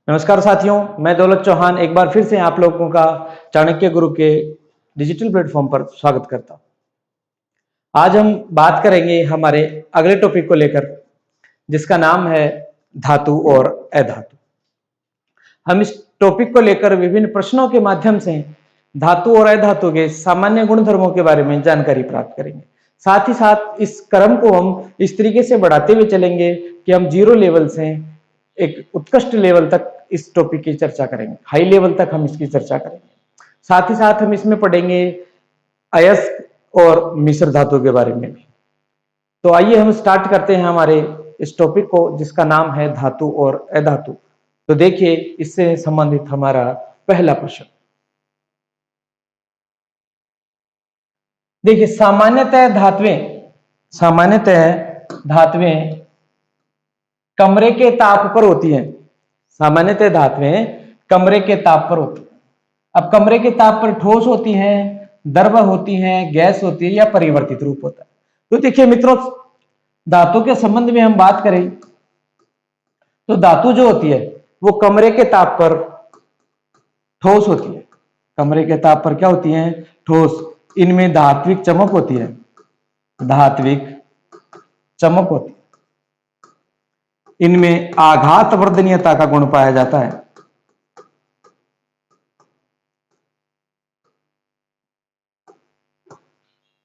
नमस्कार साथियों, मैं दौलत चौहान एक बार फिर से आप लोगों का चाणक्य गुरु के डिजिटल प्लेटफॉर्म पर स्वागत करता हूं। आज हम बात करेंगे हमारे अगले टॉपिक को लेकर, जिसका नाम है धातु और अधातु। हम इस टॉपिक को लेकर विभिन्न प्रश्नों के माध्यम से धातु और अधातु के सामान्य गुणधर्मों के बारे में जानकारी प्राप्त करेंगे। साथ ही साथ इस क्रम को हम इस तरीके से बढ़ाते हुए चलेंगे कि हम जीरो लेवल से एक उत्कृष्ट लेवल तक इस टॉपिक की चर्चा करेंगे, हाई लेवल तक हम इसकी चर्चा करेंगे। साथ ही साथ हम इसमें पढ़ेंगे अयस्क और मिश्र धातु के बारे में भी। तो आइए हम स्टार्ट करते हैं हमारे इस टॉपिक को, जिसका नाम है धातु और अधातु। तो देखिए, इससे संबंधित हमारा पहला प्रश्न। देखिए, सामान्यतः धातुएं कमरे के ताप पर होती हैं। सामान्यतः धातुएं कमरे के ताप पर होती हैं। अब कमरे के ताप पर ठोस होती हैं, द्रव होती हैं, गैस होती है या परिवर्तित रूप होता है। तो देखिए मित्रों, धातु के संबंध में हम बात करें तो धातु जो होती है वो कमरे के ताप पर ठोस होती है। कमरे के ताप पर क्या होती है? ठोस। इनमें धात्विक चमक होती है, धात्विक चमक होती है। इनमें आघात वर्धनीयता का गुण पाया जाता है।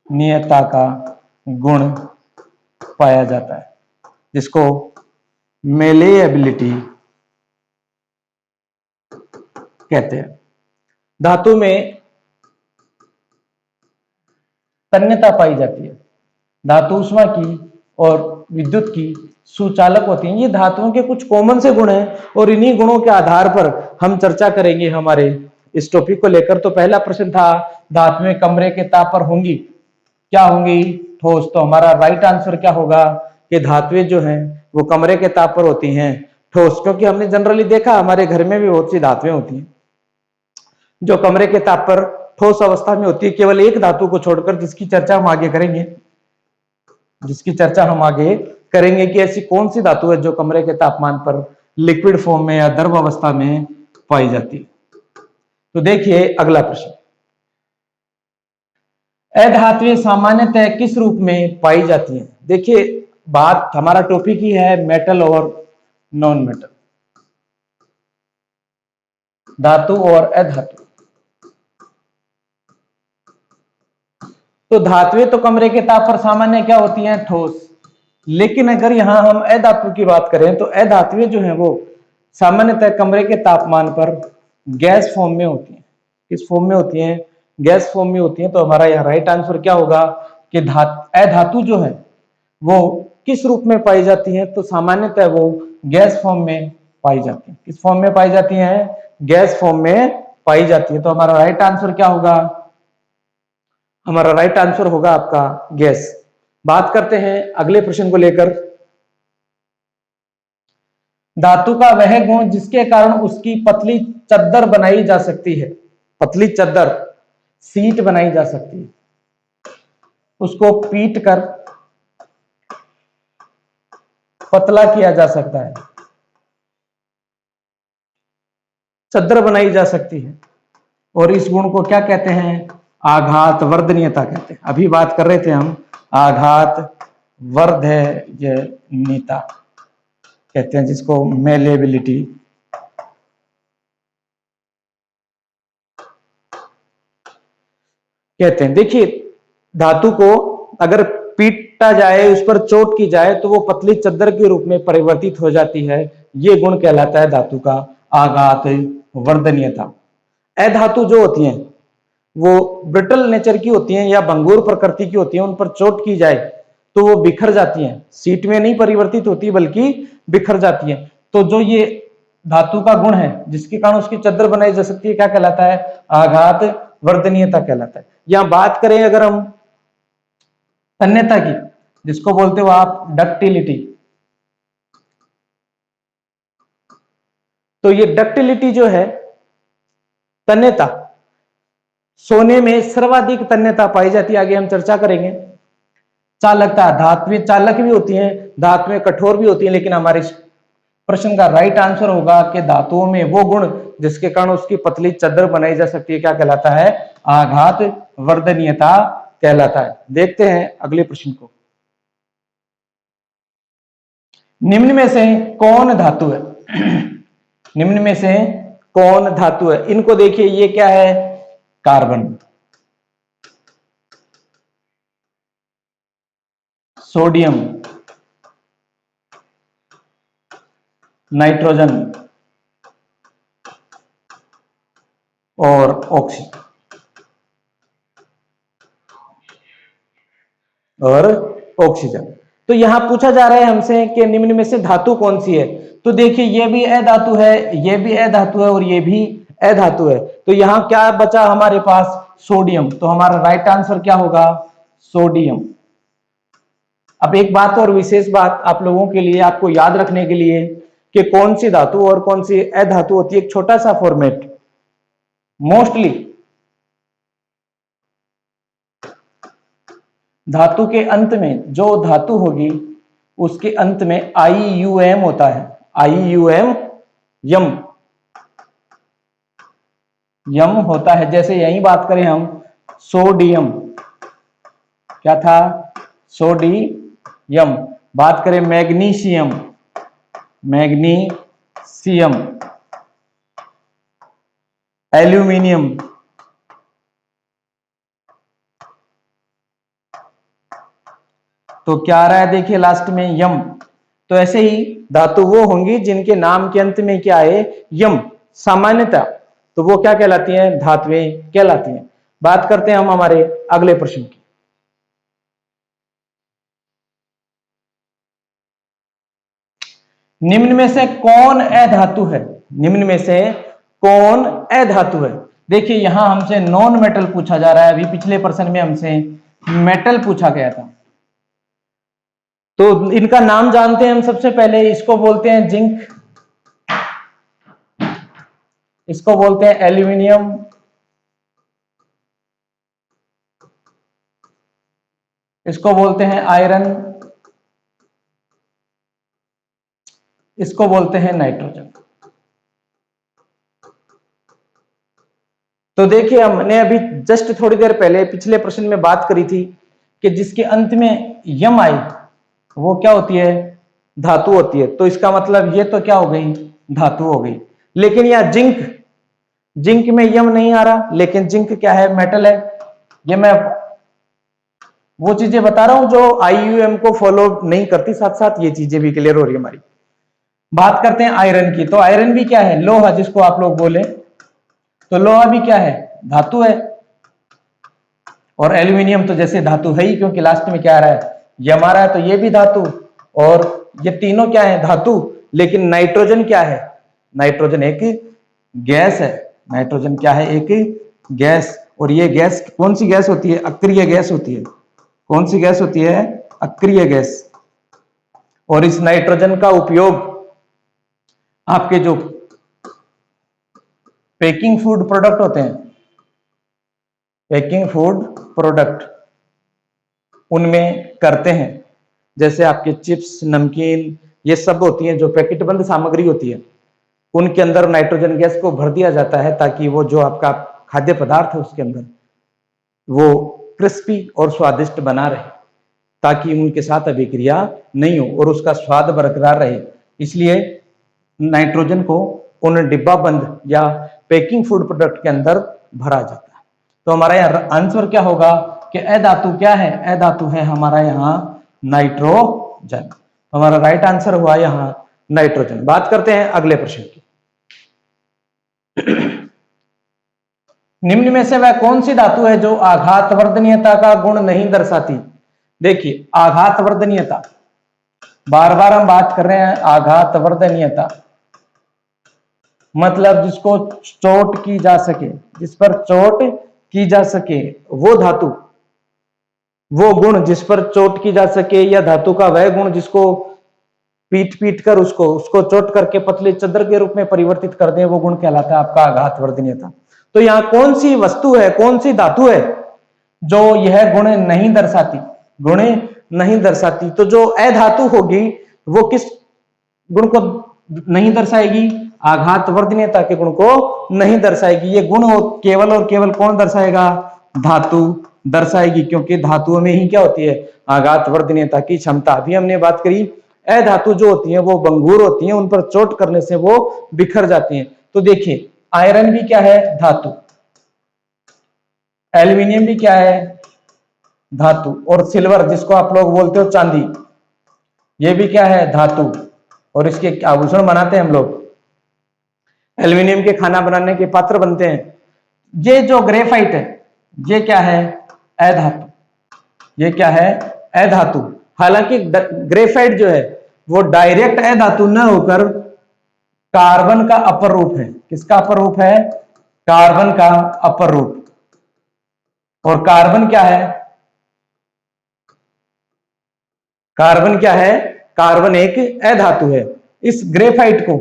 नियता का गुण पाया जाता है, जिसको मेलेएबिलिटी कहते हैं। धातु में तन्यता पाई जाती है। धातु ऊष्मा की और विद्युत की सुचालक होती हैं। ये धातुओं के कुछ कॉमन से गुण हैं और इन्हीं गुणों के आधार पर हम चर्चा करेंगे हमारे इस टॉपिक को लेकर। तो पहला प्रश्न था, धातुएं कमरे के ताप पर होंगी, क्या होंगी? ठोस। तो हमारा राइट आंसर क्या होगा कि धातुएं जो हैं वो कमरे के ताप पर होती हैं, ठोस। क्योंकि हमने जनरली देखा, हमारे घर में भी बहुत सी धातुएं होती हैं जो कमरे के ताप पर ठोस अवस्था में होती है, केवल एक धातु को छोड़कर, जिसकी चर्चा हम आगे करेंगे कि ऐसी कौन सी धातु है जो कमरे के तापमान पर लिक्विड फॉर्म में या द्रव अवस्था में पाई जाती है। तो देखिए अगला प्रश्न, अधातुएं सामान्यतः किस रूप में पाई जाती हैं? देखिए, बात हमारा टॉपिक ही है मेटल और नॉन मेटल, धातु और अधातु। तो धातुएं तो कमरे के ताप पर सामान्य क्या होती हैं? ठोस। लेकिन अगर यहां हम अधातु की बात करें तो अधातुएं जो हैं वो सामान्यतः कमरे के तापमान पर गैस फॉर्म में होती हैं। किस फॉर्म में होती हैं? गैस फॉर्म में होती हैं। तो हमारा यहाँ राइट आंसर क्या होगा कि अधातु जो है वो किस रूप में पाई जाती है? तो सामान्यतः वो गैस फॉर्म में पाई जाती है। किस फॉर्म में पाई जाती है? गैस फॉर्म में पाई जाती है। तो हमारा राइट आंसर क्या होगा? हमारा राइट आंसर होगा आपका गैस। बात करते हैं अगले प्रश्न को लेकर। धातु का वह गुण जिसके कारण उसकी पतली चद्दर बनाई जा सकती है। पतली चद्दर, सीट बनाई जा सकती है। उसको पीट कर पतला किया जा सकता है, चद्दर बनाई जा सकती है। और इस गुण को क्या कहते हैं? आघात वर्धनीयता कहते हैं। अभी बात कर रहे थे हम, आघात वर्धनीयता कहते हैं, जिसको मेलेबिलिटी कहते हैं। देखिए, धातु को अगर पीटा जाए, उस पर चोट की जाए, तो वो पतली चद्दर के रूप में परिवर्तित हो जाती है। ये गुण कहलाता है धातु का आघात वर्धनीयता। अधातु जो होती हैं वो ब्रिटल नेचर की होती हैं या भंगुर प्रकृति की होती हैं। उन पर चोट की जाए तो वो बिखर जाती हैं, सीट में नहीं परिवर्तित होती बल्कि बिखर जाती हैं। तो जो ये धातु का गुण है जिसके कारण उसकी चद्दर बनाई जा सकती है, क्या कहलाता है? आघात वर्धनीयता कहलाता है। यहां बात करें अगर हम तन्यता की, जिसको बोलते हो आप डक्टिलिटी, तो ये डक्टिलिटी जो है, तन्यता, सोने में सर्वाधिक तन्यता पाई जाती है। आगे हम चर्चा करेंगे। चालकता, धातुएं चालक भी होती हैं, धातुएं कठोर भी होती हैं, लेकिन हमारे प्रश्न का राइट आंसर होगा कि धातुओं में वो गुण जिसके कारण उसकी पतली चादर बनाई जा सकती है क्या कहलाता है? आघात वर्धनीयता कहलाता है। देखते हैं अगले प्रश्न को। निम्न में से कौन धातु है? निम्न में से कौन धातु है? इनको देखिए, ये क्या है? कार्बन, सोडियम, नाइट्रोजन और ऑक्सीजन तो यहां पूछा जा रहा है हमसे कि निम्न में से धातु कौन सी है। तो देखिए, ये भी अधातु है, ये भी अधातु है और ये भी अधातु है। तो यहां क्या बचा हमारे पास? सोडियम। तो हमारा राइट आंसर क्या होगा? सोडियम। अब एक बात और विशेष बात आप लोगों के लिए, आपको याद रखने के लिए कि कौन सी धातु और कौन सी अधातु होती है, एक छोटा सा फॉर्मेट। मोस्टली धातु के अंत में जो धातु होगी उसके अंत में IUM होता है। IUM, यम, यम होता है। जैसे यही बात करें हम, सोडियम, क्या था? सोडियम। बात करें मैग्नीशियम, मैग्नीशियम, एल्यूमिनियम, तो क्या आ रहा है? देखिए लास्ट में यम। तो ऐसे ही धातु वो होंगी जिनके नाम के अंत में क्या है? यम। सामान्यतः तो वो क्या कहलाती हैं? धातुएं कहलाती हैं। बात करते हैं हम हमारे अगले प्रश्न की। निम्न में से कौन अधातु है? निम्न में से कौन अधातु है? देखिए यहां हमसे नॉन मेटल पूछा जा रहा है। अभी पिछले प्रश्न में हमसे मेटल पूछा गया था। तो इनका नाम जानते हैं हम सबसे पहले। इसको बोलते हैं जिंक, इसको बोलते हैं एल्यूमिनियम, इसको बोलते हैं आयरन, इसको बोलते हैं नाइट्रोजन। तो देखिए, हमने अभी जस्ट थोड़ी देर पहले पिछले प्रश्न में बात करी थी कि जिसके अंत में यम आई वो क्या होती है? धातु होती है। तो इसका मतलब ये तो क्या हो गई? धातु हो गई। लेकिन यह जिंक, जिंक में यम नहीं आ रहा, लेकिन जिंक क्या है? मेटल है। ये मैं वो चीजें बता रहा हूं जो IUM को फॉलो नहीं करती, साथ साथ ये चीजें भी क्लियर हो रही है हमारी। बात करते हैं आयरन की। तो आयरन भी क्या है? लोहा, जिसको आप लोग बोले। तो लोहा भी क्या है? धातु है। और एल्यूमिनियम तो जैसे धातु है ही, क्योंकि लास्ट में क्या आ रहा है? यम आ रहा है। तो ये भी धातु, और ये तीनों क्या है? धातु। लेकिन नाइट्रोजन क्या है? नाइट्रोजन एक गैस है। नाइट्रोजन क्या है? एक गैस। और ये गैस कौन सी गैस होती है? अक्रिय गैस होती है। कौन सी गैस होती है? अक्रिय गैस। और इस नाइट्रोजन का उपयोग आपके जो पैकिंग फूड प्रोडक्ट होते हैं, पैकिंग फूड प्रोडक्ट, उनमें करते हैं। जैसे आपके चिप्स, नमकीन, ये सब होती हैं जो पैकेट बंद सामग्री होती है, उनके अंदर नाइट्रोजन गैस को भर दिया जाता है ताकि वो जो आपका खाद्य पदार्थ है उसके अंदर वो क्रिस्पी और स्वादिष्ट बना रहे, ताकि उनके साथ अभिक्रिया नहीं हो और उसका स्वाद बरकरार रहे। इसलिए नाइट्रोजन को उन डिब्बा बंद या पैकिंग फूड प्रोडक्ट के अंदर भरा जाता है। तो हमारा यहाँ आंसर क्या होगा कि अधातु क्या है? अधातु है हमारा यहाँ नाइट्रोजन। तो हमारा राइट आंसर हुआ यहाँ नाइट्रोजन। बात करते हैं अगले प्रश्न की। निम्न में से वह कौन सी धातु है जो आघात वर्धनीयता का गुण नहीं दर्शाती? देखिए, आघात वर्धनीयता, बार बार हम बात कर रहे हैं आघात वर्धनीयता, मतलब जिसको चोट की जा सके, जिस पर चोट की जा सके वो धातु, वो गुण जिस पर चोट की जा सके, या धातु का वह गुण जिसको पीट पीट कर उसको चोट करके पतले चद्दर के रूप में परिवर्तित कर दे, वो गुण कहलाता है आपका आघात वर्धनीयता। तो यहां कौन सी वस्तु है, कौन सी धातु है जो यह गुण नहीं दर्शाती? गुण नहीं दर्शाती। तो जो अधातु होगी वो किस गुण को नहीं दर्शाएगी, आघात वर्धनीयता के गुण को नहीं दर्शाएगी। ये गुण केवल और केवल कौन दर्शाएगा? धातु दर्शाएगी, क्योंकि धातुओं में ही क्या होती है? आघात वर्धनीयता की क्षमता। अभी हमने बात करी अधातु जो होती है वो भंगुर होती है, उन पर चोट करने से वो बिखर जाती हैं। तो देखिए आयरन भी क्या है? धातु। एल्यूमिनियम भी क्या है? धातु। और सिल्वर जिसको आप लोग बोलते हो चांदी, ये भी क्या है? धातु। और इसके आभूषण बनाते हैं हम लोग, एल्यूमिनियम के खाना बनाने के पात्र बनते हैं। ये जो ग्रेफाइट है ये क्या है? अधातु। ये क्या है? अधातु। हालांकि ग्रेफाइट जो है वो डायरेक्ट अधातु न होकर कार्बन का अपर रूप है। किसका अपर रूप है? कार्बन का अपर रूप। और कार्बन क्या है? कार्बन क्या है? कार्बन एक अधातु है। इस ग्रेफाइट को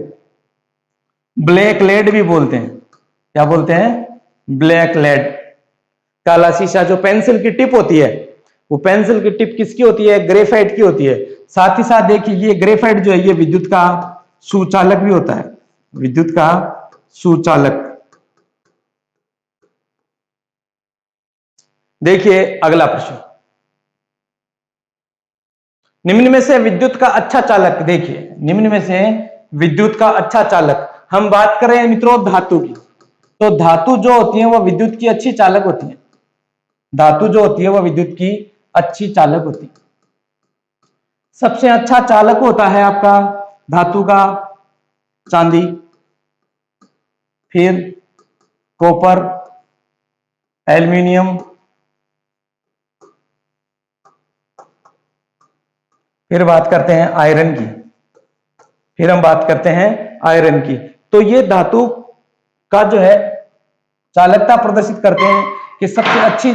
ब्लैक लेड भी बोलते हैं। क्या बोलते हैं? Black lead. काला शीशा। जो पेंसिल की टिप होती है वो पेंसिल की टिप किसकी होती है? ग्रेफाइट की होती है। साथ ही साथ देखिए ये ग्रेफाइट जो है ये विद्युत का सुचालक भी होता है। विद्युत का सुचालक। देखिए अगला प्रश्न, निम्न में से विद्युत का अच्छा चालक। देखिए निम्न में से विद्युत का अच्छा चालक, हम बात कर रहे हैं मित्रों धातु की। तो धातु जो होती है वो विद्युत की अच्छी चालक होती है। धातु जो होती है वो विद्युत की अच्छी चालक होती है। सबसे अच्छा चालक होता है आपका धातु का चांदी, फिर कॉपर, एल्यूमिनियम, फिर बात करते हैं आयरन की। फिर हम बात करते हैं आयरन की। तो ये धातु का जो है चालकता प्रदर्शित करते हैं कि सबसे अच्छी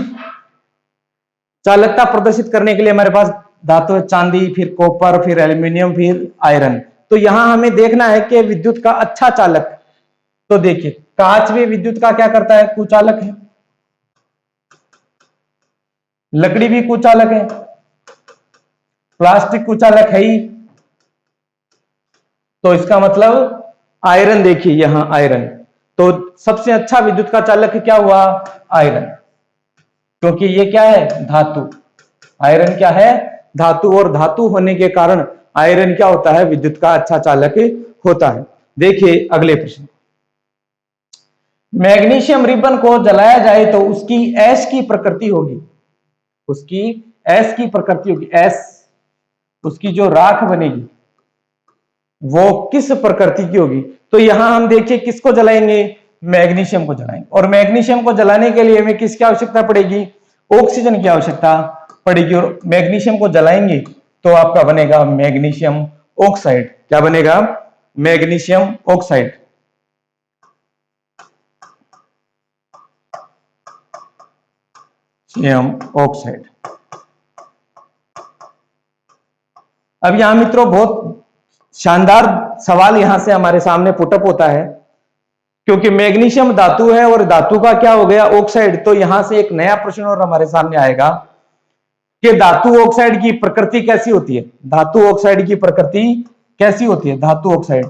चालकता प्रदर्शित करने के लिए हमारे पास धातु है चांदी, फिर कॉपर, फिर एल्यूमिनियम, फिर आयरन। तो यहां हमें देखना है कि विद्युत का अच्छा चालक। तो देखिए कांच भी विद्युत का क्या करता है? कुचालक है। लकड़ी भी कुचालक है, प्लास्टिक कुचालक है ही। तो इसका मतलब आयरन, देखिए यहां आयरन। तो सबसे अच्छा विद्युत का चालक क्या हुआ? आयरन, क्योंकि ये क्या है? धातु। आयरन क्या है? धातु। और धातु होने के कारण आयरन क्या होता है? विद्युत का अच्छा चालक होता है। देखिए अगले प्रश्न, मैग्नीशियम रिबन को जलाया जाए तो उसकी ऐश की प्रकृति होगी। उसकी ऐश की प्रकृति होगी। ऐश, उसकी जो राख बनेगी वो किस प्रकृति की होगी? तो यहां हम देखिए किसको जलाएंगे? मैग्नीशियम को जलाएंगे। और मैग्नीशियम को जलाने के लिए हमें किसकी आवश्यकता पड़ेगी? ऑक्सीजन की आवश्यकता पड़ेगी। और मैग्नीशियम को जलाएंगे तो आपका बनेगा मैग्नीशियम ऑक्साइड। क्या बनेगा? Magnesium oxide. ऑक्साइड। अब यहां मित्रों बहुत शानदार सवाल यहां से हमारे सामने पुटअप होता है, क्योंकि मैग्नीशियम धातु है और धातु का क्या हो गया? ऑक्साइड। तो यहां से एक नया प्रश्न और हमारे सामने आएगा कि धातु ऑक्साइड की प्रकृति कैसी होती है? धातु ऑक्साइड की प्रकृति कैसी होती है? धातु ऑक्साइड,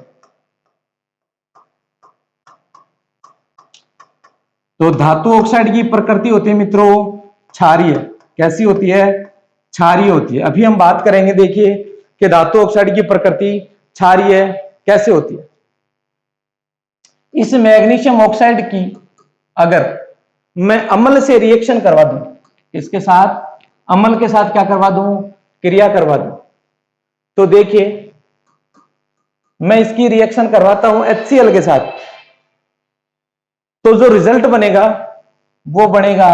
तो धातु ऑक्साइड की प्रकृति होती है मित्रों क्षारीय। कैसी होती है? क्षारीय होती है। अभी हम बात करेंगे देखिए कि धातु ऑक्साइड की प्रकृति क्षारीय कैसे होती है। इस मैग्नीशियम ऑक्साइड की अगर मैं अम्ल से रिएक्शन करवा दूं, इसके साथ अम्ल के साथ क्या करवा दूं? क्रिया करवा दूं, तो देखिए मैं इसकी रिएक्शन करवाता हूं HCl के साथ, तो जो रिजल्ट बनेगा वो बनेगा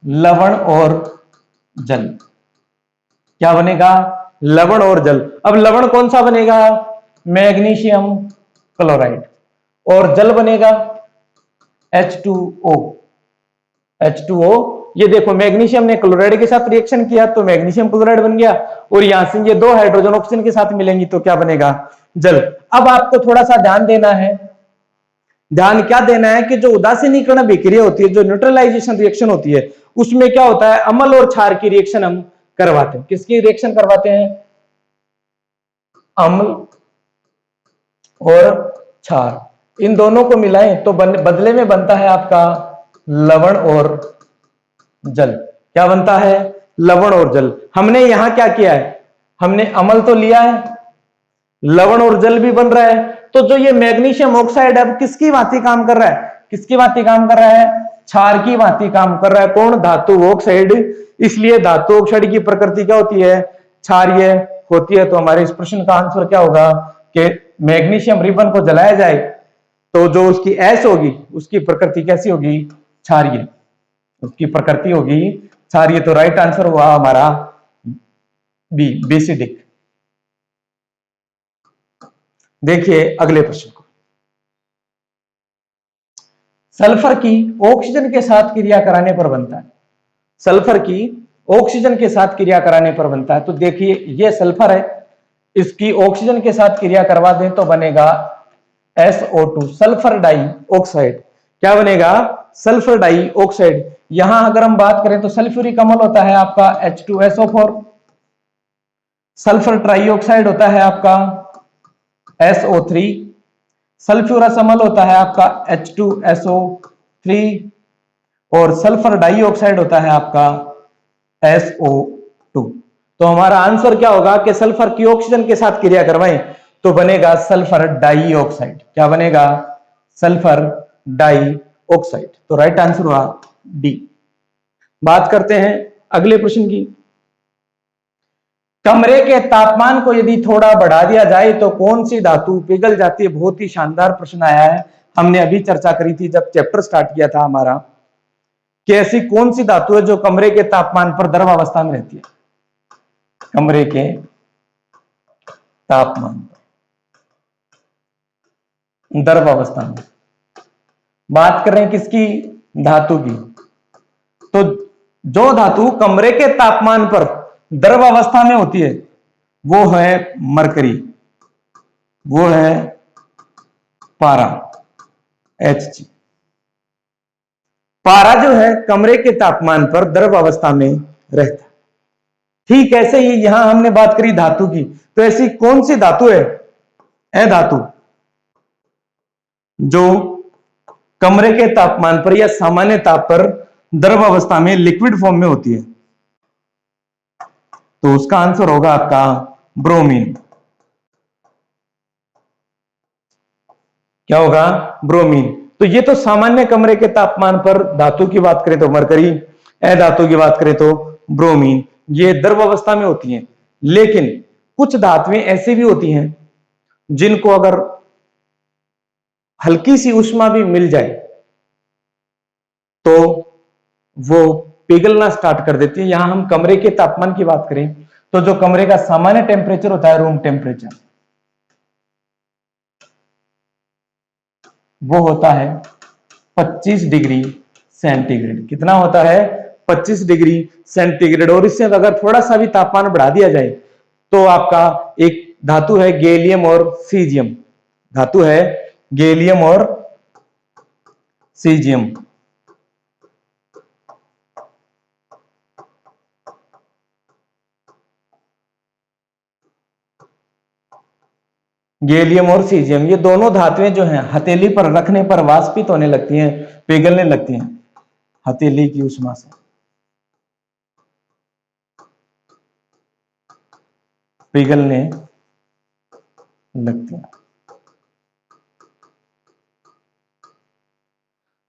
लवण और जल। क्या बनेगा? लवण और जल। अब लवण कौन सा बनेगा? Magnesium chloride. और जल बनेगा H2O। H2O, ये देखो मैग्नीशियम ने क्लोराइड के साथ रिएक्शन किया तो मैग्नीशियम क्लोराइड बन गया, और यहां से ये दो हाइड्रोजन ऑक्सीजन के साथ मिलेंगी तो क्या बनेगा? जल। अब आपको थोड़ा सा ध्यान देना है। ध्यान क्या देना है कि जो उदासीनीकरण अभिक्रिया होती है, जो न्यूट्रलाइजेशन रिएक्शन होती है, उसमें क्या होता है? अम्ल और क्षार की रिएक्शन हम करवाते हैं। किसकी रिएक्शन करवाते हैं? अम्ल और क्षार, इन दोनों को मिलाएं तो बदले में बनता है आपका लवण और जल। क्या बनता है? लवण और जल। हमने यहां क्या किया है? हमने अम्ल तो लिया है, लवण और जल भी बन रहा है। तो जो ये मैग्नीशियम ऑक्साइड अब किसकी भांति काम कर रहा है? किसकी भांति काम कर रहा है? क्षार की भांति काम कर रहा है। कौन? धातु ऑक्साइड। इसलिए धातु ऑक्साइड की प्रकृति क्या होती है? क्षारीय होती है। तो हमारे इस प्रश्न का आंसर क्या होगा कि मैग्नीशियम रिबन को जलाया जाए तो जो उसकी एस होगी उसकी प्रकृति कैसी होगी? क्षारीय। उसकी प्रकृति होगी क्षारीय। तो राइट आंसर हुआ हमारा बी, बेसिडिक। देखिए अगले प्रश्न को। सल्फर की ऑक्सीजन के साथ क्रिया कराने पर बनता है। सल्फर की ऑक्सीजन के साथ क्रिया कराने पर बनता है। तो देखिए ये सल्फर है, इसकी ऑक्सीजन के साथ क्रिया करवा दें तो बनेगा SO2, सल्फर डाई ऑक्साइड। क्या बनेगा? Sulphur dioxide. यहां अगर हम बात करें तो सल्फ्यूरिक अम्ल होता है आपका H2SO4, सल्फर ट्राइऑक्साइड होता है आपका SO3, सल्फ्यूरस अम्ल होता है आपका H2SO3 और सल्फर डाइऑक्साइड होता है आपका SO2। तो हमारा आंसर क्या होगा कि सल्फर की ऑक्सीजन के साथ क्रिया करवाएं तो बनेगा सल्फर डाइऑक्साइड। क्या बनेगा? Sulphur dioxide. तो राइट आंसर हुआ डी। बात करते हैं अगले प्रश्न की। कमरे के तापमान को यदि थोड़ा बढ़ा दिया जाए तो कौन सी धातु पिघल जाती है? बहुत ही शानदार प्रश्न आया है। हमने अभी चर्चा करी थी जब चैप्टर स्टार्ट किया था हमारा कि ऐसी कौन सी धातु है जो कमरे के तापमान पर द्रव अवस्था में रहती है? कमरे के तापमान पर द्रव अवस्था में बात कर रहे हैं किसकी? धातु की। तो जो धातु कमरे के तापमान पर द्रव अवस्था में होती है वो है मरकरी, वो है पारा, Hg। पारा जो है कमरे के तापमान पर द्रव अवस्था में रहता है। ठीक ऐसे ही यहां हमने बात करी धातु की, तो ऐसी कौन सी धातु है धातु जो कमरे के तापमान पर या सामान्य ताप पर द्रव अवस्था में लिक्विड फॉर्म में होती है? तो उसका आंसर होगा आपका ब्रोमीन। क्या होगा? ब्रोमीन। तो ये तो सामान्य कमरे के तापमान पर धातु की बात करें तो मरकरी, अधातु की बात करें तो ब्रोमीन, ये द्रव अवस्था में होती हैं। लेकिन कुछ धातुएं ऐसी भी होती हैं जिनको अगर हल्की सी ऊष्मा भी मिल जाए तो वो पिघलना स्टार्ट कर देती है। यहां हम कमरे के तापमान की बात करें तो जो कमरे का सामान्य टेम्परेचर होता है रूम टेम्परेचर, वो होता है 25 डिग्री सेंटीग्रेड। कितना होता है? 25 डिग्री सेंटीग्रेड। और इससे अगर थोड़ा सा भी तापमान बढ़ा दिया जाए तो आपका एक धातु है गैलियम और सीजियम, धातु है गैलियम और सीजियम। गैलियम और सीजियम ये दोनों धातुएं जो हैं हथेली पर रखने पर वाष्पित होने लगती हैं, पिघलने लगती हैं हथेली की ऊष्मा से, पिघलने लगती हैं।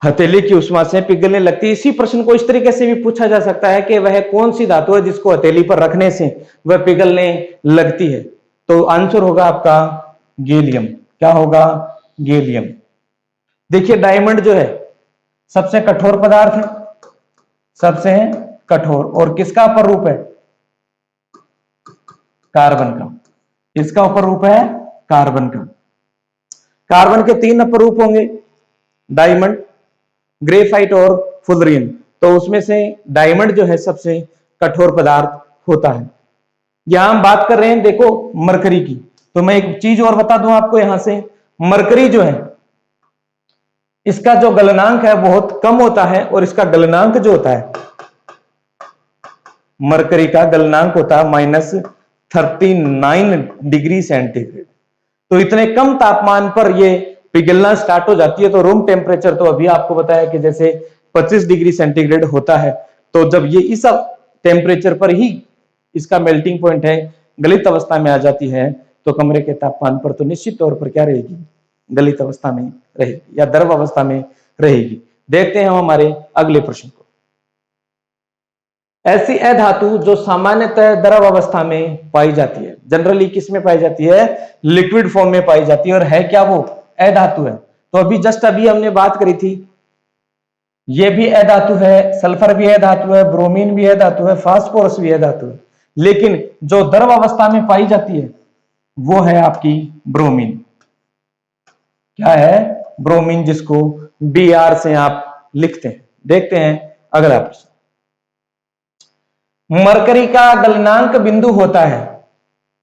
हथेली की ऊष्मा से पिघलने लगती है। इसी प्रश्न को इस तरीके से भी पूछा जा सकता है कि वह कौन सी धातु है जिसको हथेली पर रखने से वह पिघलने लगती है? तो आंसर होगा आपका गैलियम। क्या होगा? गैलियम। देखिए डायमंड जो है सबसे कठोर पदार्थ है, सबसे कठोर, और किसका अपर रूप है? कार्बन का। इसका अपर रूप है कार्बन का। कार्बन के 3 अपर रूप होंगे, डायमंड, ग्रेफाइट और फुलरिन। तो उसमें से डायमंड जो है सबसे कठोर पदार्थ होता है। यहां हम बात कर रहे हैं देखो मरकरी की। तो मैं एक चीज और बता दूं आपको, यहां से मरकरी जो है इसका जो गलनांक है बहुत कम होता है, और इसका गलनांक जो होता है मरकरी का गलनांक होता है -39 डिग्री सेंटीग्रेड। तो इतने कम तापमान पर ये पिघलना स्टार्ट हो जाती है। तो रूम टेम्परेचर तो अभी आपको बताया कि जैसे 25 डिग्री सेंटीग्रेड होता है। तो जब ये इस टेम्परेचर पर ही इसका मेल्टिंग पॉइंट है, गलित अवस्था में आ जाती है, तो कमरे के तापमान पर तो निश्चित तौर पर क्या रहेगी, गलित अवस्था में रहेगी या द्रव अवस्था में रहेगी। देखते हैं हम हमारे अगले प्रश्न को। ऐसी अधातु जो सामान्यतः द्रव अवस्था में पाई जाती है, जनरली किस में पाई जाती है, लिक्विड फॉर्म में पाई जाती है, और है क्या वो अधातु है। तो अभी जस्ट अभी हमने बात करी थी, ये भी अधातु है, सल्फर भी अधातु है, ब्रोमीन भी अधातु है, फास्फोरस भी अधातु है, लेकिन जो द्रव अवस्था में पाई जाती है वो है आपकी ब्रोमीन। क्या है, ब्रोमीन, जिसको Br से आप लिखते हैं। देखते हैं अगला प्रश्न। मरकरी का गलनांक बिंदु होता है,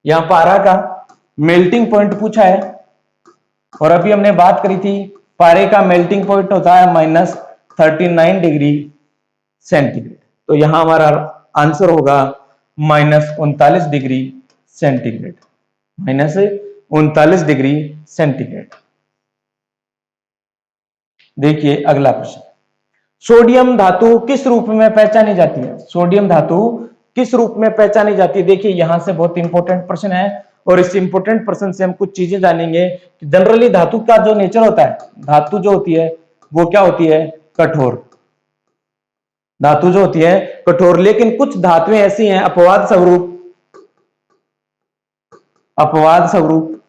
यहां पारा का मेल्टिंग पॉइंट पूछा है, और अभी हमने बात करी थी पारे का मेल्टिंग पॉइंट होता है -39 डिग्री सेंटीग्रेड। तो यहां हमारा आंसर होगा -39 डिग्री सेंटीग्रेड, -39 डिग्री सेंटीग्रेड। देखिए अगला प्रश्न। सोडियम धातु किस रूप में पहचानी जाती है, सोडियम धातु किस रूप में पहचानी जाती है। देखिए यहां से बहुत इंपॉर्टेंट प्रश्न है, और इस इंपॉर्टेंट प्रश्न से हम कुछ चीजें जानेंगे कि जनरली धातु का जो नेचर होता है, धातु जो होती है वो क्या होती है, कठोर। धातु जो होती है कठोर, लेकिन कुछ धातुएं ऐसी हैं अपवाद स्वरूप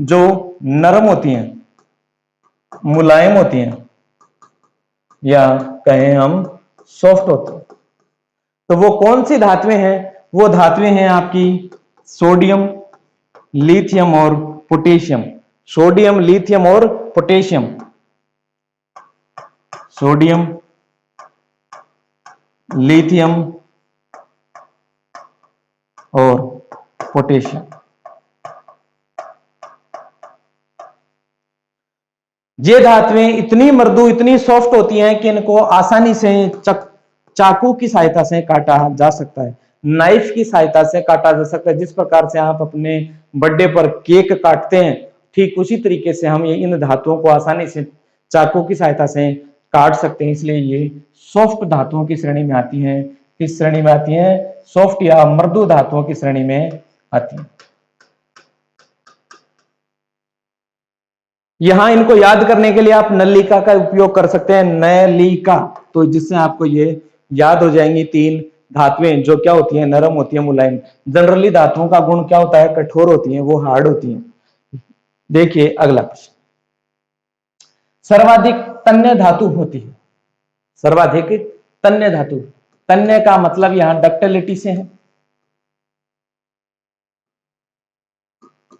जो नरम होती हैं, मुलायम होती हैं, या कहें हम सॉफ्ट होते हैं। तो वो कौन सी धातुएं हैं, वो धातुएं हैं आपकी सोडियम, लिथियम और पोटेशियम। सोडियम, लिथियम और पोटेशियम, सोडियम, लिथियम और पोटेशियम। ये धातुएं इतनी मृदु, इतनी सॉफ्ट होती हैं कि इनको आसानी से चाकू की सहायता से काटा जा सकता है, नाइफ की सहायता से काटा जा सकता है। जिस प्रकार से आप अपने बर्थडे पर केक काटते हैं, ठीक उसी तरीके से हम ये इन धातुओं को आसानी से चाकू की सहायता से काट सकते हैं। इसलिए ये सॉफ्ट धातुओं की श्रेणी में आती हैं। किस श्रेणी में आती हैं, सॉफ्ट या मृदु धातुओं की श्रेणी में आती हैं। यहां इनको याद करने के लिए आप नलिका का उपयोग कर सकते हैं, नलिका, तो जिससे आपको ये याद हो जाएंगी तीन धातुएं जो क्या होती हैं, नरम होती हैं, मुलायम। जनरली धातुओं का गुण क्या होता है, कठोर होती हैं, वो हार्ड होती हैं। देखिए अगला प्रश्न। सर्वाधिक तन्य धातु होती है, सर्वाधिक तन्य धातु, तन्य का मतलब यहां डक्टिलिटी से है,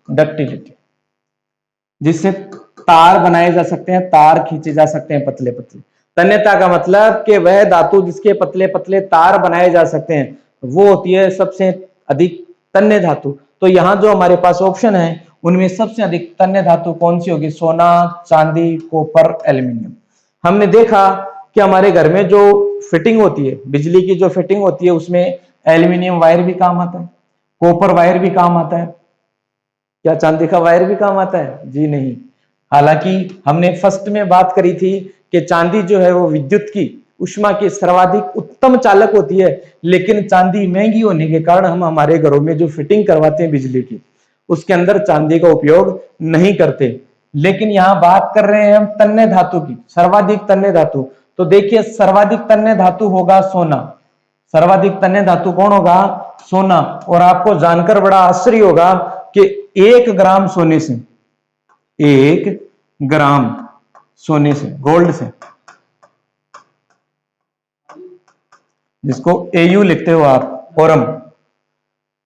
डक्टिलिटी, जिससे तार बनाए जा सकते हैं, तार खींचे जा सकते हैं पतले पतले। तन्यता का मतलब कि वह धातु जिसके पतले पतले तार बनाए जा सकते हैं, वो होती है सबसे अधिक तन्य धातु। तो यहां जो हमारे पास ऑप्शन है उनमें सबसे अधिक तन्य धातु कौन सी होगी, सोना, चांदी, कॉपर, एल्यूमिनियम। हमने देखा कि हमारे घर में जो फिटिंग होती है, बिजली की जो फिटिंग होती है, उसमें एल्यूमिनियम वायर भी काम आता है, कॉपर वायर भी काम आता है। क्या चांदी का वायर भी काम आता है? जी नहीं। हालांकि हमने फर्स्ट में बात करी थी कि चांदी जो है वो विद्युत की ऊष्मा की सर्वाधिक उत्तम चालक होती है, लेकिन चांदी महंगी होने के कारण हम हमारे घरों में जो फिटिंग करवाते हैं बिजली की, उसके अंदर चांदी का उपयोग नहीं करते। लेकिन यहां बात कर रहे हैं हम तन्य धातु की, सर्वाधिक तन्य धातु। तो देखिए सर्वाधिक तन्य धातु होगा सोना, सर्वाधिक तन्य धातु कौन होगा, सोना। और आपको जानकर बड़ा आश्चर्य होगा कि 1 ग्राम सोने से, 1 ग्राम सोने से, गोल्ड से, जिसको एयू लिखते हो आप, ओरम,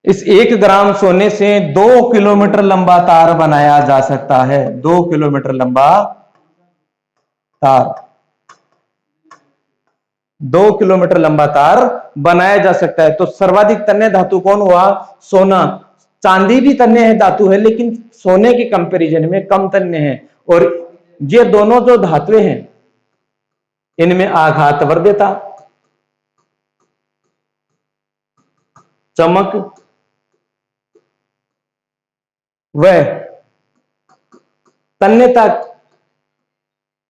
इस 1 ग्राम सोने से 2 किलोमीटर लंबा तार बनाया जा सकता है, 2 किलोमीटर लंबा तार, 2 किलोमीटर लंबा तार बनाया जा सकता है। तो सर्वाधिक तन्य धातु कौन हुआ, सोना। चांदी भी तन्य धातु है, लेकिन सोने के कंपैरिजन में कम तन्य है। और ये दोनों जो धातुएं हैं, इनमें आघात वर्ध्यता, चमक वह तन्यता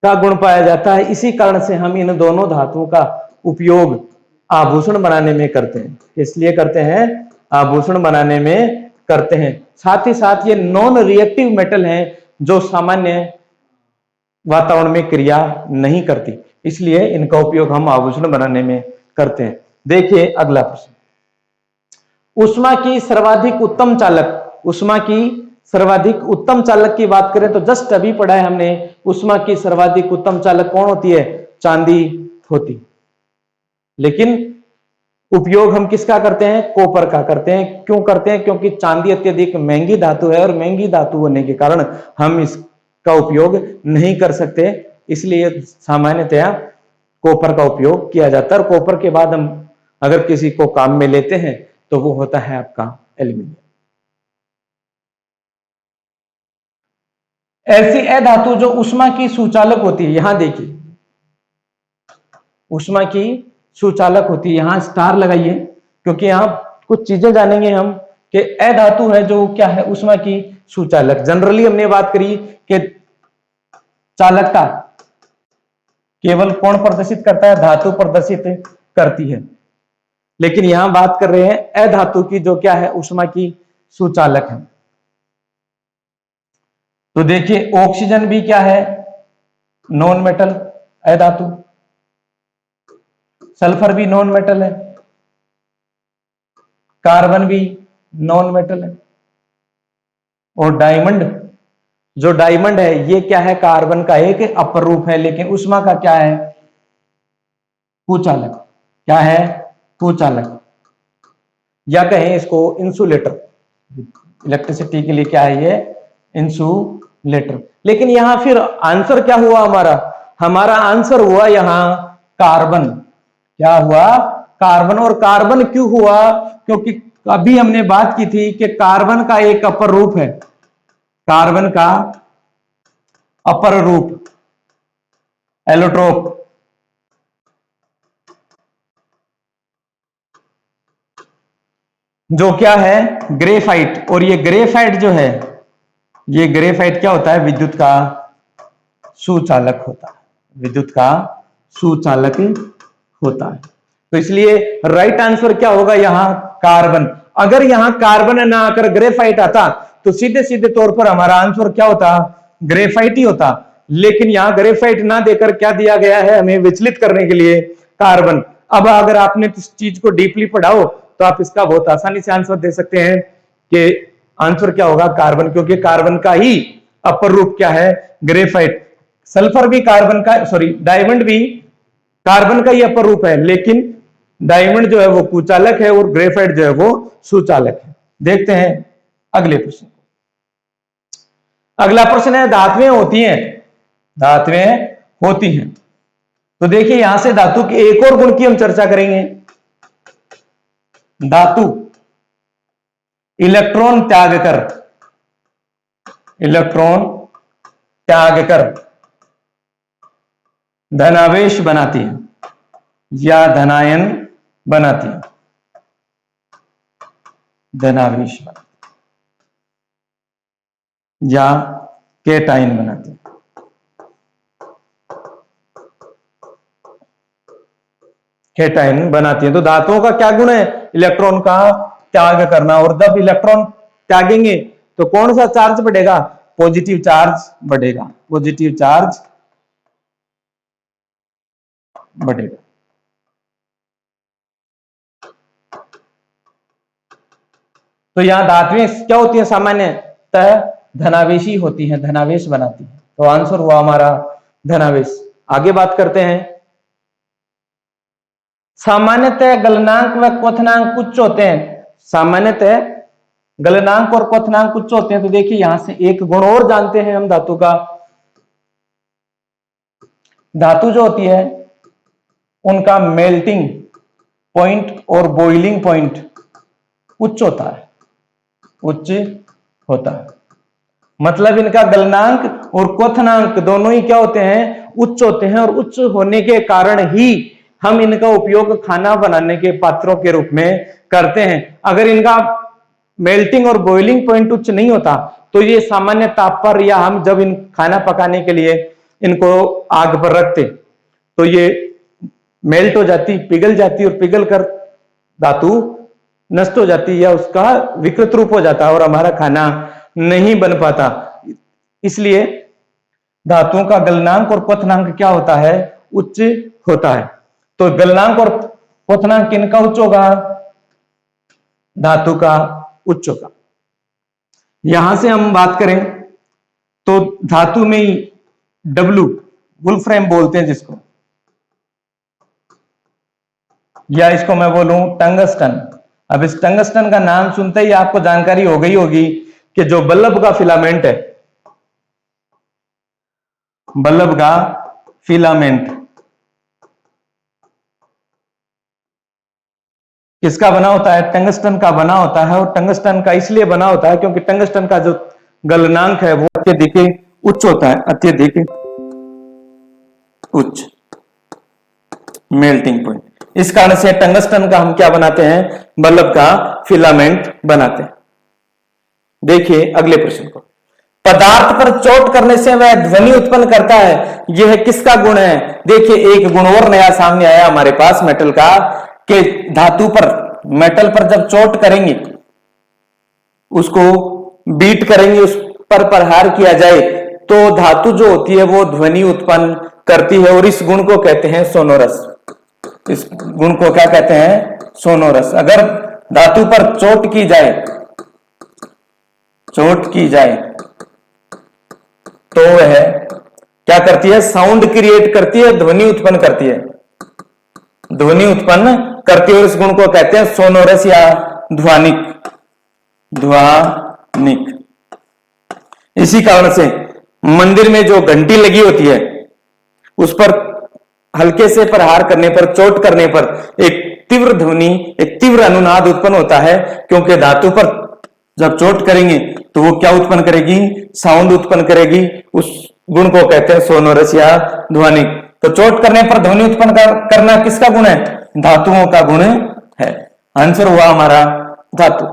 का गुण पाया जाता है। इसी कारण से हम इन दोनों धातुओं का उपयोग आभूषण बनाने में करते हैं। इसलिए करते हैं, आभूषण बनाने में करते हैं। साथ ही साथ ये नॉन रिएक्टिव मेटल हैं जो सामान्य वातावरण में क्रिया नहीं करती, इसलिए इनका उपयोग हम आभूषण बनाने में करते हैं। देखिए अगला प्रश्न, ऊष्मा की सर्वाधिक उत्तम चालक, ऊष्मा की सर्वाधिक उत्तम चालक की बात करें तो जस्ट अभी पढ़ा है हमने, ऊष्मा की सर्वाधिक उत्तम चालक कौन होती है? चांदी होती। लेकिन उपयोग हम किसका करते हैं? कॉपर का करते हैं। क्यों करते हैं? क्योंकि चांदी अत्यधिक महंगी धातु है और महंगी धातु होने के कारण हम इसका उपयोग नहीं कर सकते, इसलिए सामान्यतया कॉपर का उपयोग किया जाता है। और कॉपर के बाद हम अगर किसी को काम में लेते हैं तो वो होता है आपका एल्यूमिनियम। ऐसी अधातु जो ऊष्मा की सुचालक होती है, यहां देखिए ऊष्मा की सुचालक होती है, यहां स्टार लगाइए क्योंकि यहां कुछ चीजें जानेंगे हम कि अधातु है जो क्या है? ऊष्मा की सुचालक। जनरली हमने बात करी कि चालकता केवल कौन प्रदर्शित करता है? धातु प्रदर्शित करती है, लेकिन यहां बात कर रहे हैं अधातु की जो क्या है? ऊष्मा की सुचालक है। तो देखिए ऑक्सीजन भी क्या है? नॉन मेटल अधातु, सल्फर भी नॉन मेटल है, कार्बन भी नॉन मेटल है, और डायमंड, जो डायमंड है ये क्या है? कार्बन का एक अपर रूप है, लेकिन ऊष्मा का क्या है? कुचालक। क्या है? कुचालक, या कहें इसको इंसुलेटर। इलेक्ट्रिसिटी के लिए क्या है ये? इंसुलेटर। लेकिन यहां फिर आंसर क्या हुआ हमारा? हमारा आंसर हुआ यहां कार्बन। क्या हुआ? कार्बन। और कार्बन क्यों हुआ? क्योंकि अभी हमने बात की थी कि कार्बन का एक अपर रूप है, कार्बन का अपर रूप एलोट्रोप, जो क्या है? ग्रेफाइट। और ये ग्रेफाइट जो है, ये ग्रेफाइट क्या होता है? विद्युत का सुचालक होता है, विद्युत का सुचालक होता है। तो इसलिए राइट आंसर क्या होगा यहां? कार्बन। अगर यहां कार्बन ना आकर ग्रेफाइट आता तो सीधे सीधे तौर पर हमारा आंसर क्या होता? ग्रेफाइट ही होता। लेकिन यहां ग्रेफाइट ना देकर क्या दिया गया है हमें विचलित करने के लिए? कार्बन। अब अगर आपने इस चीज को डीपली पढ़ाओ तो आप इसका बहुत आसानी से आंसर दे सकते हैं कि आंसर क्या होगा? कार्बन, क्योंकि कार्बन का ही अपर रूप क्या है? ग्रेफाइट। सल्फर भी कार्बन का, सॉरी डायमंड भी कार्बन का ही अपर रूप है, लेकिन डायमंड जो है वो कुचालक है और ग्रेफाइट जो है वो सुचालक है। देखते हैं अगले प्रश्न। अगला प्रश्न है धातुएं होती हैं, धातुएं होती हैं। तो देखिए यहां से धातु के एक और गुण की हम चर्चा करेंगे। धातु इलेक्ट्रॉन त्याग कर, इलेक्ट्रॉन त्याग कर धनावेश बनाती है या धनायन बनाती है, धनावेश बनाती या केटाइन बनाती है। केटाइन बनाती है। तो धातुओं का क्या गुण है? इलेक्ट्रॉन का त्याग करना। और जब इलेक्ट्रॉन त्यागेंगे तो कौन सा चार्ज बढ़ेगा? पॉजिटिव चार्ज बढ़ेगा, पॉजिटिव चार्ज बढ़ेगा। तो यहां धातुएं क्या होती है? सामान्यतः धनावेशी होती हैं, धनावेश बनाती है। तो आंसर हुआ हमारा धनावेश। आगे बात करते हैं। सामान्यतः गलनांक व क्वथनांक उच्च होते हैं, सामान्यतः गलनांक और क्वथनांक उच्च होते हैं। तो देखिए यहां से एक गुण और जानते हैं हम धातु का। धातु जो होती है उनका मेल्टिंग पॉइंट और बॉइलिंग पॉइंट उच्च होता है, उच्च होता है। मतलब इनका गलनांक और क्वथनांक दोनों ही क्या होते हैं? उच्च होते हैं। और उच्च होने के कारण ही हम इनका उपयोग खाना बनाने के पात्रों के रूप में करते हैं। अगर इनका मेल्टिंग और बॉइलिंग पॉइंट उच्च नहीं होता तो ये सामान्य ताप पर या हम जब इन खाना पकाने के लिए इनको आग पर रखते तो ये मेल्ट हो जाती, पिघल जाती और पिघल कर धातु नष्ट हो जाती या उसका विकृत रूप हो जाता और हमारा खाना नहीं बन पाता। इसलिए धातुओं का गलनांक और क्वथनांक क्या होता है? उच्च होता है। तो गलनांक और क्वथनांक किनका उच्च होगा? धातु का उच्च होगा। यहां से हम बात करें तो धातु में ही डब्ल्यू वुल्फ्राइम बोलते हैं जिसको, या इसको मैं बोलूं टंगस्टन। अब इस टंगस्टन का नाम सुनते ही आपको जानकारी हो गई होगी कि जो बल्ब का फिलामेंट है, बल्ब का फिलामेंट किसका बना होता है? टंगस्टन का बना होता है। और टंगस्टन का इसलिए बना होता है क्योंकि टंगस्टन का जो गलनांक है वो अत्यधिक उच्च होता है, अत्यधिक उच्च मेल्टिंग पॉइंट। इस कारण से टंगस्टन का हम क्या बनाते हैं? बल्ब का फिलामेंट बनाते हैं। देखिए अगले प्रश्न को, पदार्थ पर चोट करने से वह ध्वनि उत्पन्न करता है, यह किसका गुण है? देखिए एक गुण और नया सामने आया हमारे पास मेटल का, कि धातु पर, मेटल पर जब चोट करेंगे, उसको बीट करेंगे, उस पर प्रहार किया जाए तो धातु जो होती है वो ध्वनि उत्पन्न करती है और इस गुण को कहते हैं सोनोरस। इस गुण को क्या कहते हैं? सोनोरस। अगर धातु पर चोट की जाए तो वह क्या करती है? साउंड क्रिएट करती है, ध्वनि उत्पन्न करती है, ध्वनि उत्पन्न करती है और इस गुण को कहते हैं सोनोरस या ध्वनिक। इसी कारण से मंदिर में जो घंटी लगी होती है उस पर हल्के से प्रहार करने पर, चोट करने पर एक तीव्र ध्वनि, एक तीव्र अनुनाद उत्पन्न होता है, क्योंकि धातु पर जब चोट करेंगे तो वो क्या उत्पन्न करेगी? साउंड उत्पन्न करेगी। उस गुण को कहते हैं सोनोरस या ध्वनिक। तो चोट करने पर ध्वनि उत्पन्न करना किसका गुण है? धातुओं का गुण है। आंसर हुआ हमारा धातु।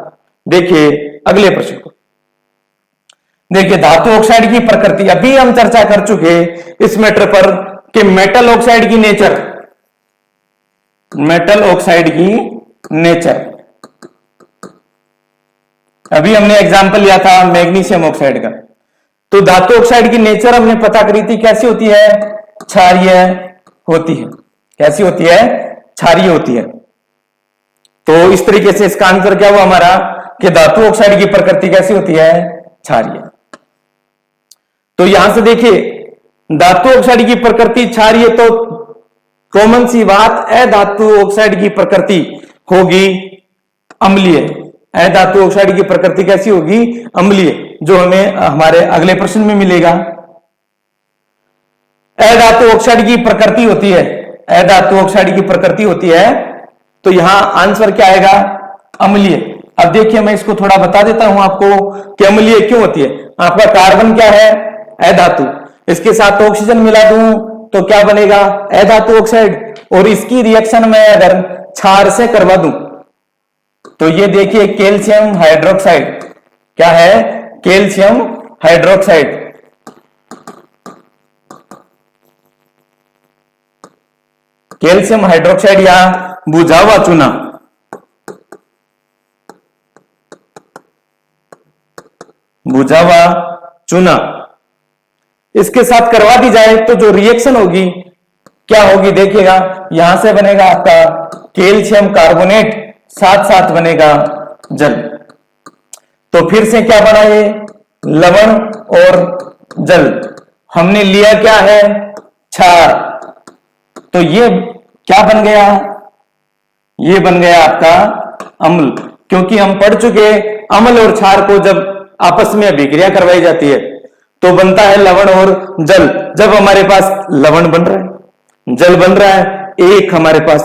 देखिए अगले प्रश्न को, देखिए धातु ऑक्साइड की प्रकृति। अभी हम चर्चा कर चुके इस मैटर पर कि मेटल ऑक्साइड की नेचर, मेटल ऑक्साइड की नेचर। अभी हमने एग्जांपल लिया था मैग्नीशियम ऑक्साइड का। तो धातु ऑक्साइड की नेचर हमने पता करी थी, कैसी होती है? क्षारीय होती है। कैसी होती है? क्षारीय होती है। तो इस तरीके से इसका आंसर क्या हुआ हमारा कि धातु ऑक्साइड की प्रकृति कैसी होती है? क्षारीय। तो यहां से देखिए धातु ऑक्साइड की प्रकृति क्षारीय, तो कॉमन सी बात, अधातु ऑक्साइड की प्रकृति होगी अम्लीय। अधातु ऑक्साइड की प्रकृति कैसी होगी? अम्लीय, जो हमें हमारे अगले प्रश्न में मिलेगा। अधातु ऑक्साइड की प्रकृति होती है, अधातु ऑक्साइड की प्रकृति होती है, तो यहां आंसर क्या आएगा? अम्लीय। अब देखिए मैं इसको थोड़ा बता देता हूं आपको कि अम्लीय क्यों होती है। आपका कार्बन क्या है? अधातु। इसके साथ ऑक्सीजन मिला दूं तो क्या बनेगा? अधातु ऑक्साइड। और इसकी रिएक्शन में अगर क्षार से करवा दूं तो ये देखिए कैल्शियम हाइड्रोक्साइड। क्या है? Calcium hydroxide. कैल्शियम हाइड्रोक्साइड या बुझावा चूना, बुझावा चूना इसके साथ करवा दी जाए तो जो रिएक्शन होगी क्या होगी? देखिएगा यहां से बनेगा आपका कैल्शियम कार्बोनेट, साथ साथ बनेगा जल। तो फिर से क्या बना? ये लवण और जल। हमने लिया क्या है? क्षार। तो ये क्या बन गया? ये बन गया आपका अम्ल, क्योंकि हम पढ़ चुके अम्ल और क्षार को जब आपस में अभिक्रिया करवाई जाती है तो बनता है लवण और जल। जब हमारे पास लवण बन रहा है, जल बन रहा है, एक हमारे पास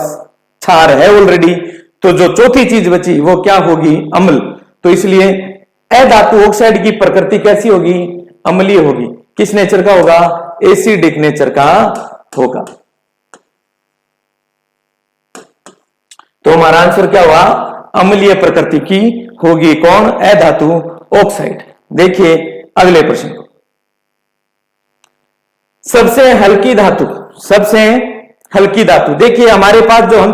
क्षार है ऑलरेडी, तो जो चौथी चीज बची वो क्या होगी? अम्ल। तो इसलिए अधातु ऑक्साइड की प्रकृति कैसी होगी? अम्लीय होगी। किस नेचर का होगा? एसिडिक नेचर का होगा। तो हमारा आंसर क्या हुआ? अम्लीय प्रकृति की होगी। कौन? अधातु ऑक्साइड। देखिए अगले प्रश्न को। सबसे हल्की धातु, सबसे हल्की धातु, देखिए हमारे पास जो हम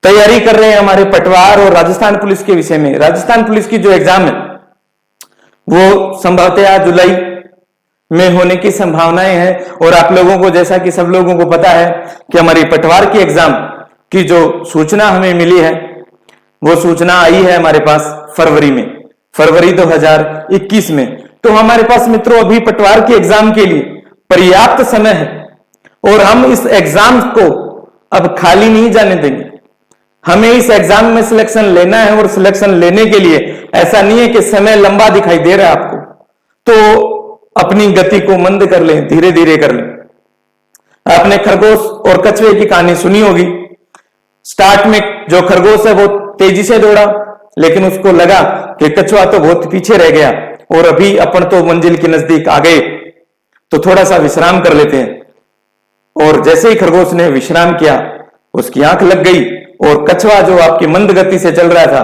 तैयारी कर रहे हैं हमारे पटवार और राजस्थान पुलिस के विषय में, राजस्थान पुलिस की जो एग्जाम है वो संभवतः जुलाई में होने की संभावनाएं हैं। और आप लोगों को, जैसा कि सब लोगों को पता है कि हमारी पटवार की एग्जाम की जो सूचना हमें मिली है वो सूचना आई है हमारे पास फरवरी में, फरवरी 2021 में। तो हमारे पास मित्रों अभी पटवार की एग्जाम के लिए पर्याप्त समय है और हम इस एग्जाम को अब खाली नहीं जाने देंगे। हमें इस एग्जाम में सिलेक्शन लेना है और सिलेक्शन लेने के लिए ऐसा नहीं है कि समय लंबा दिखाई दे रहा है आपको तो अपनी गति को मंद कर लें, धीरे धीरे कर लें। आपने खरगोश और कछुए की कहानी सुनी होगी। स्टार्ट में जो खरगोश है वो तेजी से दौड़ा, लेकिन उसको लगा कि कछुआ तो बहुत पीछे रह गया और अभी अपन तो मंजिल के नजदीक आ गए, तो थोड़ा सा विश्राम कर लेते हैं। और जैसे ही खरगोश ने विश्राम किया उसकी आंख लग गई और कछुआ जो आपकी मंद गति से चल रहा था,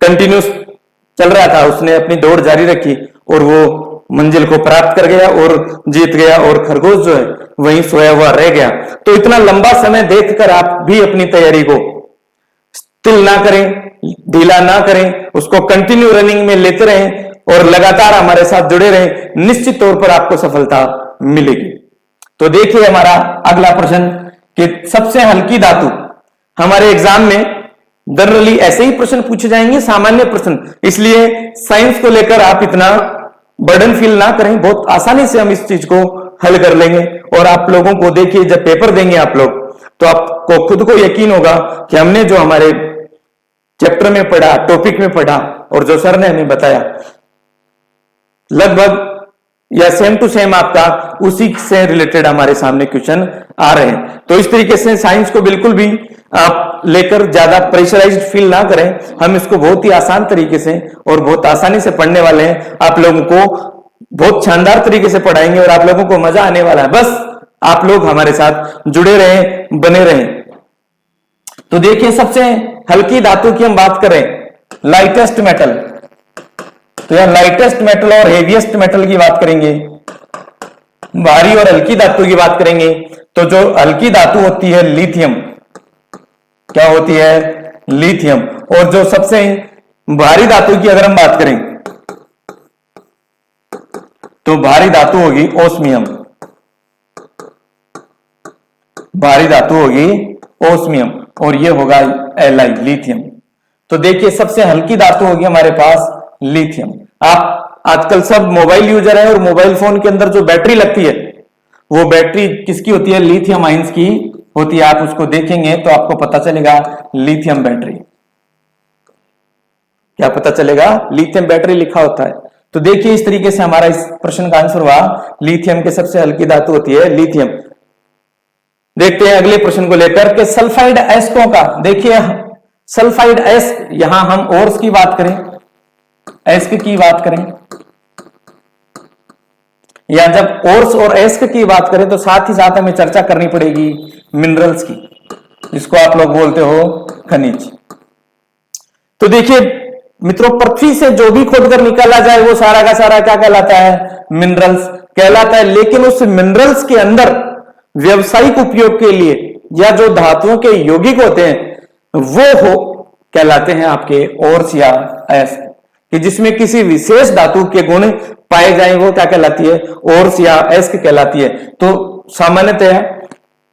कंटिन्यूस चल रहा था, उसने अपनी दौड़ जारी रखी और वो मंजिल को प्राप्त कर गया और जीत गया और खरगोश जो है वहीं सोया हुआ रह गया। तो इतना लंबा समय देखकर आप भी अपनी तैयारी को स्टिल ना करें, ढीला ना करें, उसको कंटिन्यू रनिंग में लेते रहें और लगातार हमारे साथ जुड़े रहें, निश्चित तौर पर आपको सफलता मिलेगी। तो देखिए हमारा अगला प्रश्न कि सबसे हल्की धातु, हमारे एग्जाम में जनरली ऐसे ही प्रश्न पूछे जाएंगे, सामान्य प्रश्न, इसलिए साइंस को लेकर आप इतना बर्डन फील ना करें, बहुत आसानी से हम इस चीज को हल कर लेंगे। और आप लोगों को देखिए जब पेपर देंगे आप लोग तो आपको खुद को यकीन होगा कि हमने जो हमारे चैप्टर में पढ़ा, टॉपिक में पढ़ा और जो सर ने हमें बताया लगभग या सेम टू सेम आपका उसी से रिलेटेड हमारे सामने क्वेश्चन आ रहे हैं। तो इस तरीके से साइंस को बिल्कुल भी आप लेकर ज्यादा प्रेशराइज्ड फील ना करें, हम इसको बहुत ही आसान तरीके से और बहुत आसानी से पढ़ने वाले हैं। आप लोगों को बहुत शानदार तरीके से पढ़ाएंगे और आप लोगों को मजा आने वाला है। बस आप लोग हमारे साथ जुड़े रहें, बने रहें। तो देखिए सबसे हल्की धातु की हम बात करें, लाइटेस्ट मेटल, तो यार लाइटेस्ट मेटल और हेवीएस्ट मेटल की बात करेंगे, भारी और हल्की धातु की बात करेंगे। तो जो हल्की धातु होती है लिथियम, क्या होती है? लिथियम। और जो सबसे भारी धातु की अगर हम बात करें तो भारी धातु होगी ओस्मियम, भारी धातु होगी ओस्मियम और ये होगा एलआई, लिथियम। तो देखिए सबसे हल्की धातु होगी हमारे पास लिथियम। आप आजकल सब मोबाइल यूजर है और मोबाइल फोन के अंदर जो बैटरी लगती है वो बैटरी किसकी होती है? लिथियम आयंस की होती है। आप उसको देखेंगे तो आपको पता चलेगा लिथियम बैटरी, क्या पता चलेगा? लिथियम बैटरी लिखा होता है। तो देखिए इस तरीके से हमारा इस प्रश्न का आंसर हुआ लिथियम के सबसे हल्की धातु होती है लिथियम। देखते हैं अगले प्रश्न को लेकर के सल्फाइड एस्को का। देखिए सल्फाइड एस, यहां हम ओर्स की बात करें, एस्क की बात करें, या जब ओर्स और एस्क की बात करें तो साथ ही साथ हमें चर्चा करनी पड़ेगी मिनरल्स की, जिसको आप लोग बोलते हो खनिज। तो देखिए मित्रों पृथ्वी से जो भी खोदकर निकाला जाए वो सारा का सारा क्या कहलाता है? मिनरल्स कहलाता है। लेकिन उस मिनरल्स के अंदर व्यवसायिक उपयोग के लिए या जो धातुओं के यौगिक होते हैं वो हो कहलाते हैं आपके ओर्स या एस्क, कि जिसमें किसी विशेष धातु के गुण पाए जाए वो क्या कहलाती है? ओर्स या एस्क कहलाती है। तो सामान्यतः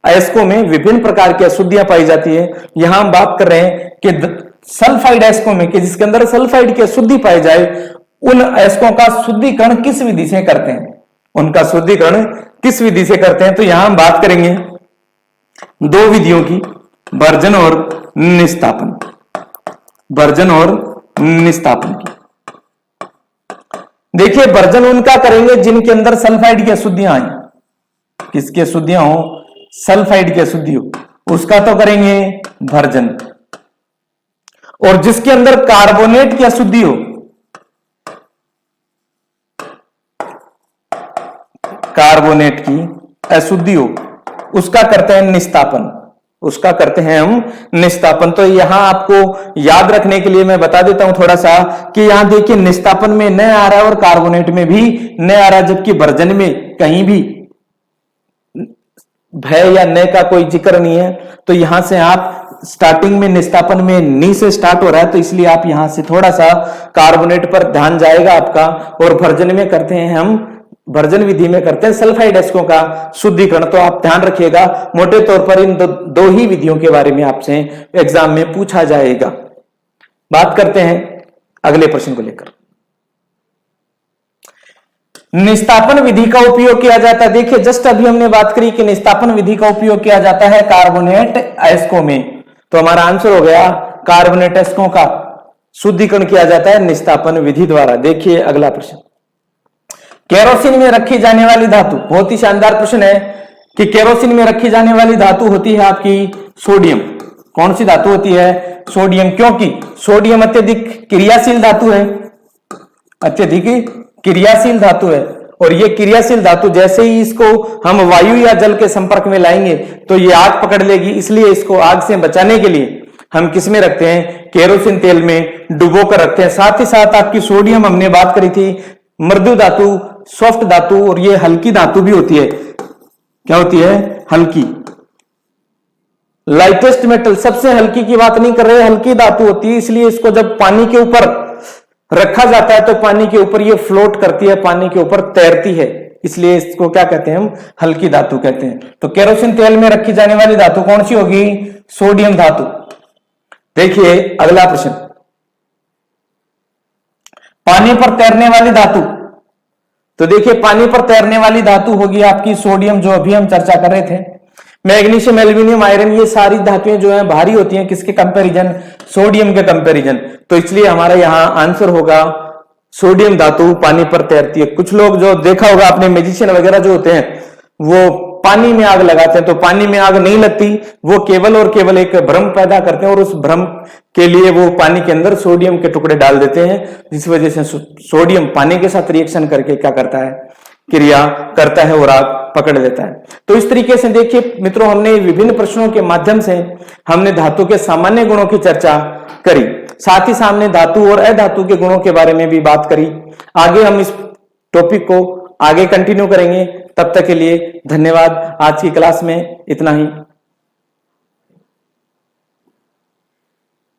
एस्को में विभिन्न प्रकार की अशुद्धियां पाई जाती है। यहां हम बात कर रहे हैं कि सल्फाइड एस्को में, कि जिसके अंदर सल्फाइड की अशुद्धि पाई जाए, उन एस्को का शुद्धिकरण किस विधि से करते हैं, उनका शुद्धिकरण किस विधि से करते हैं। तो यहां हम बात करेंगे दो विधियों की, भर्जन और निस्तापन, भर्जन और निस्तापन की। देखिए भर्जन उनका करेंगे जिनके अंदर सल्फाइड की अशुद्धियां आई, किसकी अशुद्धियां हो? सल्फाइड की अशुद्धि हो, उसका तो करेंगे भर्जन। और जिसके अंदर कार्बोनेट की अशुद्धि हो, कार्बोनेट की अशुद्धि हो, उसका करते हैं निस्तापन। उसका करते हैं हम निस्तापन। तो यहां आपको याद रखने के लिए मैं बता देता हूं थोड़ा सा कि यहां देखिए निस्तापन में न आ रहा है और कार्बोनेट में भी न आ रहा, जबकि वर्जन में कहीं भी भय या न का कोई जिक्र नहीं है। तो यहां से आप स्टार्टिंग में निस्तापन में नी से स्टार्ट हो रहा है, तो इसलिए आप यहां से थोड़ा सा कार्बोनेट पर ध्यान जाएगा आपका। और वर्जन में करते हैं हम, वर्जन विधि में करते हैं सल्फाइड एस्को का शुद्धिकरण। तो आप ध्यान रखिएगा, मोटे तौर पर इन दो ही विधियों के बारे में आपसे एग्जाम में पूछा जाएगा। बात करते हैं अगले प्रश्न को लेकर। निस्तापन विधि का उपयोग किया जाता है। देखिए जस्ट अभी हमने बात करी कि निस्तापन विधि का उपयोग किया जाता है कार्बोनेट एस्को में, तो हमारा आंसर हो गया कार्बोनेट एस्को का शुद्धिकरण किया जाता है निस्तापन विधि द्वारा। देखिए अगला प्रश्न, केरोसिन में रखी जाने वाली धातु, बहुत ही शानदार प्रश्न है कि केरोसिन में रखी जाने वाली धातु होती है आपकी सोडियम। कौन सी धातु होती है? सोडियम, क्योंकि सोडियम अत्यधिक क्रियाशील धातु है, अत्यधिक क्रियाशील धातु है। और ये क्रियाशील धातु जैसे ही इसको हम वायु या जल के संपर्क में लाएंगे तो ये आग पकड़ लेगी, इसलिए इसको आग से बचाने के लिए हम किस में रखते हैं? केरोसिन तेल में डुबो कर रखते हैं। साथ ही साथ आपकी सोडियम हमने बात करी थी मृदु धातु, सॉफ्ट धातु, और ये हल्की धातु भी होती है। क्या होती है? हल्की, लाइटेस्ट मेटल, सबसे हल्की की बात नहीं कर रहे, हल्की धातु होती है। इसलिए इसको जब पानी के ऊपर रखा जाता है तो पानी के ऊपर ये फ्लोट करती है, पानी के ऊपर तैरती है, इसलिए इसको क्या कहते हैं? हम हल्की धातु कहते हैं। तो केरोसिन तेल में रखी जाने वाली धातु कौन सी होगी? सोडियम धातु। देखिए अगला प्रश्न, पानी पर तैरने वाली धातु। तो देखिए पानी पर तैरने वाली धातु होगी आपकी सोडियम, जो अभी हम चर्चा कर रहे थे। मैग्नीशियम, एल्यूमिनियम, आयरन, ये सारी धातुएं जो है भारी होती हैं, किसके कंपैरिजन? सोडियम के कंपैरिजन। तो इसलिए हमारा यहां आंसर होगा सोडियम धातु पानी पर तैरती है। कुछ लोग जो देखा होगा आपने, मैजिशियन वगैरह जो होते हैं वो पानी में आग लगाते हैं, तो पानी में आग नहीं लगती, वो केवल और केवल एक भ्रम पैदा करते हैं और उस भ्रम के लिए वो पानी के अंदर सोडियम के टुकड़े डाल देते हैं, जिस वजह से सोडियम पानी के साथ रिएक्शन करके क्या करता है? क्रिया करता है और आग पकड़ लेता है। तो इस तरीके से देखिए मित्रों, हमने विभिन्न प्रश्नों के माध्यम से हमने धातु के सामान्य गुणों की चर्चा करी, साथ ही सामने धातु और अधातु के गुणों के बारे में भी बात करी। आगे हम इस टॉपिक को आगे कंटिन्यू करेंगे। तब तक के लिए धन्यवाद। आज की क्लास में इतना ही।